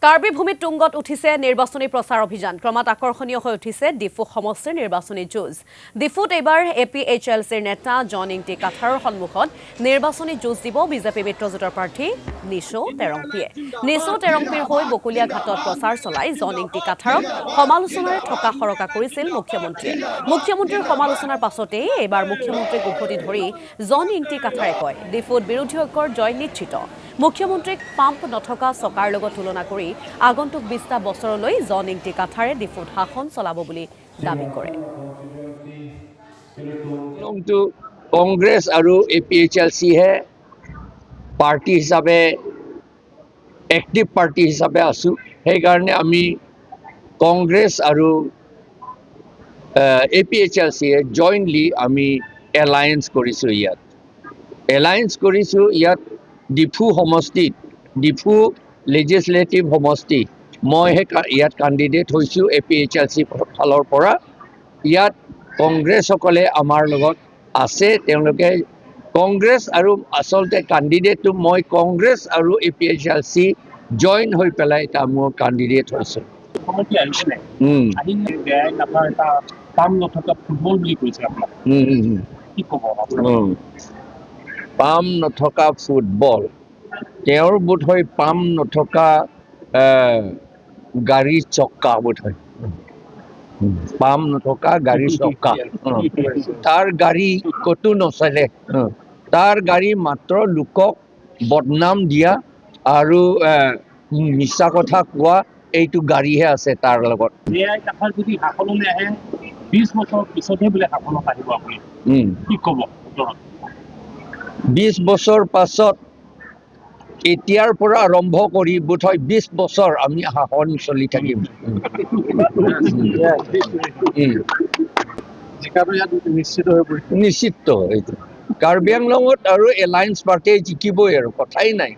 কাৰ্বি ভূমিত তুংগত উঠিছে নিৰ্বাচনী প্ৰচাৰ অভিযান ক্ৰমাৎ আকৰ্ষণীয় হৈ উঠিছে ডিফু সমষ্টিৰ নিৰ্বাচনী যুঁজ ডিফুত এইবাৰ APHLCৰ নেতা জন ইংটি কাঠাৰৰ সন্মুখত নিৰ্বাচনী যুঁজ দিব বিজেপি মিত্ৰজোঁটৰ প্ৰাৰ্থী নিশো তেৰংপিৰ হৈ বকুলীয়া ঘাটত প্ৰচাৰ চলাই জন ইংটি কাঠাৰক সমালোচনাৰে থকা সৰকা কৰিছিল মুখ্যমন্ত্ৰীৰ সমালোচনাৰ পাছতেই এইবাৰ মুখ্যমন্ত্ৰীক উভতি ধৰি জন ইংটি কাঠাৰে কয় ডিফুত বিৰোধী ঐক্যৰ জয় নিশ্চিত মুখ্যমন্ত্ৰীক পাম্প নথকা চকাৰ লগত তুলনা কৰি আগন্তুক 20টা বছৰলৈ জন ইংটি কাঠাৰে ডিফুত শাসন চলাব বুলি দাবী কৰে কংগ্ৰেছ আৰু APHLC হে পাৰ্টি হিচাপে এক্টিভ পাৰ্টি হিচাপে আছো সেইকাৰণে আমি কংগ্ৰেছ আৰু APHLC য়ে জইণ্টলি আমি এলায়েন্স কৰিছো ইয়াত ডিফু সমষ্টিত ডিফু লেজিসলেটিভ সমষ্টি মই ইয়াত কাণ্ডিডেট হৈছোঁ APHLC ফালৰ পৰা ইয়াত কংগ্ৰেছসকলে আমাৰ লগত আছে তেওঁলোকে কংগ্ৰেছ আৰু আচলতে কাণ্ডিডেটটো মই কংগ্ৰেছ আৰু APHLC জইন হৈ পেলাই এটা মোৰ কাণ্ডিডেট হৈছোঁ পাম নথকা ফুটবল তেওঁৰ বোধ হয় পাম নথকা গাড়ীৰ চক্কা বোধ হয় পাম নথকা গাড়ীৰ চক্কা তাৰ গাড়ী কতো নচলে তাৰ গাড়ী মাত্ৰ লোকক বদনাম দিয়া আৰু মিছা কথা কোৱা এইটো গাড়ীহে আছে তাৰ লগত 20 বছৰ পিছতহে বোলে শাসনত আহিব আপুনি কি ক'ব 20 বছৰ পাছত এতিয়াৰ পৰা আৰম্ভ কৰি বোধ হয় 20 বছৰ আমি শাসন চলি থাকিম নিশ্চিত এইটো কাৰ্বি আংলঙত আৰু এলায়েন্স পাৰ্টিয়ে জিকিবই আৰু কথাই নাই